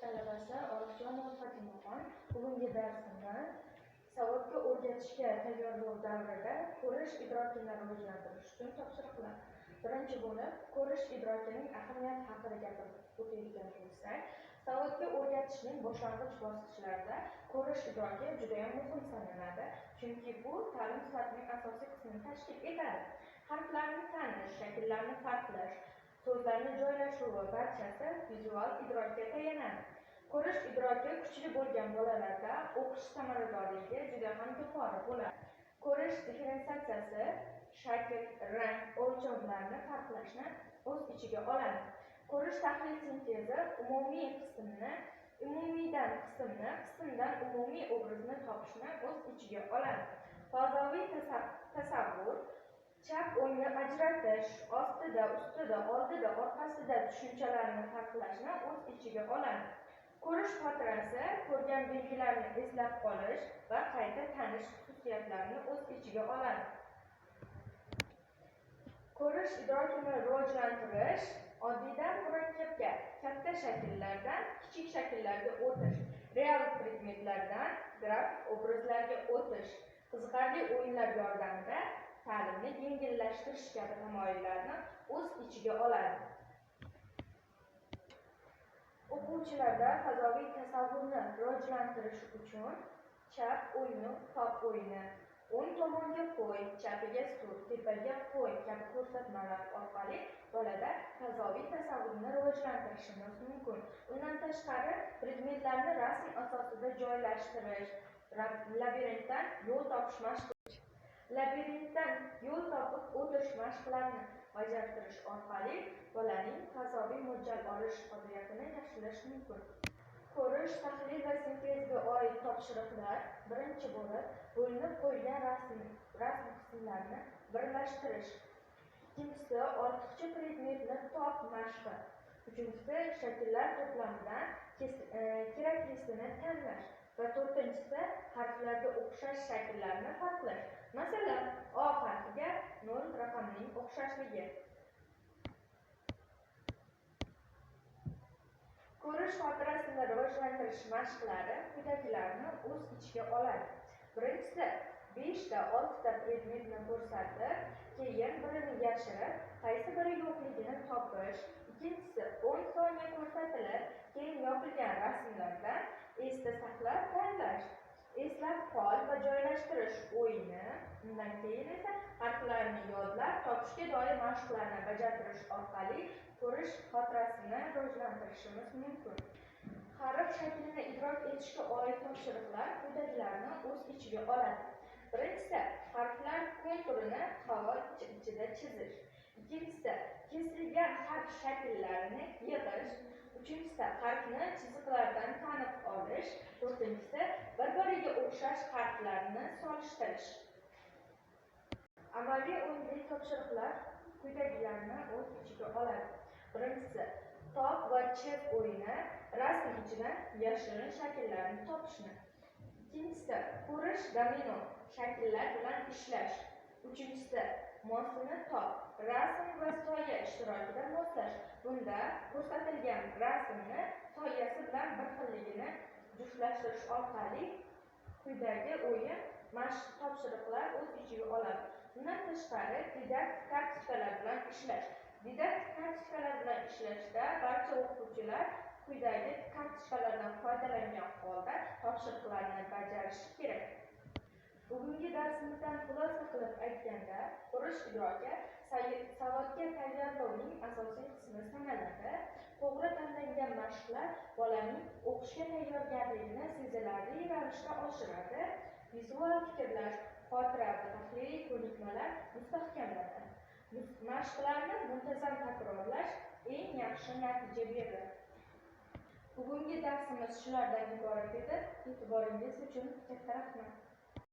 talabasi Orifjonova Fotimaxon bugungi darsimda savodga o'rgatishga tayyorlov davrida ko'rish idrokini rivojlantirish uchun topshiriqlar. Birinchi bo'lib, ko'rish idrokining ahamiyati haqida gapirib o'tayotgan bo'lsak, savodga o'rgatishning boshlang'ich bosqichlarida ko'rish idroki juda ham muhim sanaladi, chunki bu ta'lim sifatining asosiy qismini tashkil etadi. Harflarni tanish, shakllarni farqlash, so'zlarni joylashuvi barchasi vizual idrokka tayanadi. Ko'rish idroki kuchli bo'lgan bolalarda o'qish samaradorligi juda ham yuqori bo'ladi. Ko'rish differensiatsiyasi shakl, rang, o'lchovlarni farqlashni o'z ichiga oladi. Ko'rish tahlil sintezi umumiy qismni, umumiydan qismni, qismdan umumiy obrazni topishni o'z ichiga oladi. Fazoviy tasavvur chap o'ngni ajratish, ostida, ustida, oldida, orqasida tushunchalarni farqlashni o'z ichiga oladi. Ko'rish xotirasi ko'rgan belgilarni eslab qolish va qayta tanish xususiyatlarini o'z ichiga oladi. Ko'rish idrokini rivojlantirish oddiydan murakkabga, katta shakllardan kichik shakllarga o'tish, real predmetlardan grafik obrazlarga o'tish, qiziqarli o'yinlar yordamida ta'limni yengillashtirish kabi tamoyillarni o'z ichiga oladi. O'quvchilarda fazoviy tasavvurni rivojlantirish uchun chap o'yini, top o'yini, o'ng tomonga qo'y, chapiga sur, tepaga qo'y kabi ko'rsatmalar orqali bolada fazoviy tasavvurni rivojlantirishimiz mumkin. Undan tashqari, predmetlarni rasm asosida joylashtirish, labirintdan yo'l topish mashqlari, labirintdan yo'l topib o'tish mashqlarini bajartirish orqali bolaning fazoviy mo'ljal olish qobiliyatini yaxshilash mumkin. Ko'rish, tahlil va sintezga oid topshiriqlar. Birinchi bo'lib, bo'linib qo'yilgan rasm qismlarini birlashtirish. Ikkinchisi, ortiqcha predmetni top mashqi. Uchinchisi, shakllar to'plamidan keraklisini tanlash. Va to'rtinchisi, harflarga o'xshash shakllarni farqlash. Masalan, O harfiga 0 raqamining o'xshashligi. Ko'rish xotirasini rivojlantirish mashqlari quyidagilarni o'z ichiga oladi. Birinchisi, 5 ta 6 ta predmetni ko'rsatib, keyin birini yashirib, qaysi biri yo'qligini topish. Ikkinchisi, 10 soniya ko'rsatilib, keyin yopilgan rasmlardan esda saqlab tanlash. Eslab qol va joylashtirish o'yini. Undan keyin esa harflarni yodlab, topishga doir mashqlarni bajartirish orqali ko'rish xotirasini rivojlantirishimiz mumkin. Harf shaklini idrok etishga oid topshiriqlar quyidagilarni o'z ichiga oladi. Birinchisi, harflar konturini havo ichida chizish. Ikkinchisi, kesilgan harf shaklarini yig'ish. Uchinchisi, harfni chiziqlardan tanib olish. To'rtinchisi, bir-biriga o'xshash harflarni solishtirish. Amaliy o'yinli topshiriqlar quyidagilarni o'z ichiga oladi. Birinchisi, top va chip o'yini, rasm ichidan yashirin shakllarni topishni. Ikkinchisi, ko'rish domino shakllar bilan ishlash. Uchinchisi, mosini top, rasm va soya ishtirokida moslash. Bunda ko'rsatilgan rasmni soyasi bilan bir xilligini juftlashtirish orqali quyidagi o'yin mashq topshiriqlar o'z ichiga oladi. Bundan tashqari, didaktik kartochkalar bilan ishlash. Didaktik kartochkalar bilan ishlashda barcha o'quvchilar quyidagi kartochkalardan foydalangan holda topshiriqlarni bajarishi kerak. Bugungi darsimizdan xulosa qilib aytganda, ko'rish idroki savodga tayyorlovning asosiy qismi sanaladi. To'g'ri tanlangan mashqlar bolaning o'qishga tayyorgarligini sezilarli ravishda oshiradi. Vizual fikrlash, xotira va tahliliy ko'nikmalar mustahkamlanadi. Mashqlarni muntazam takrorlash eng yaxshi natija beradi. Bugungi darsimiz shulardan iborat edi. E'tiboringiz uchun katta rahmat.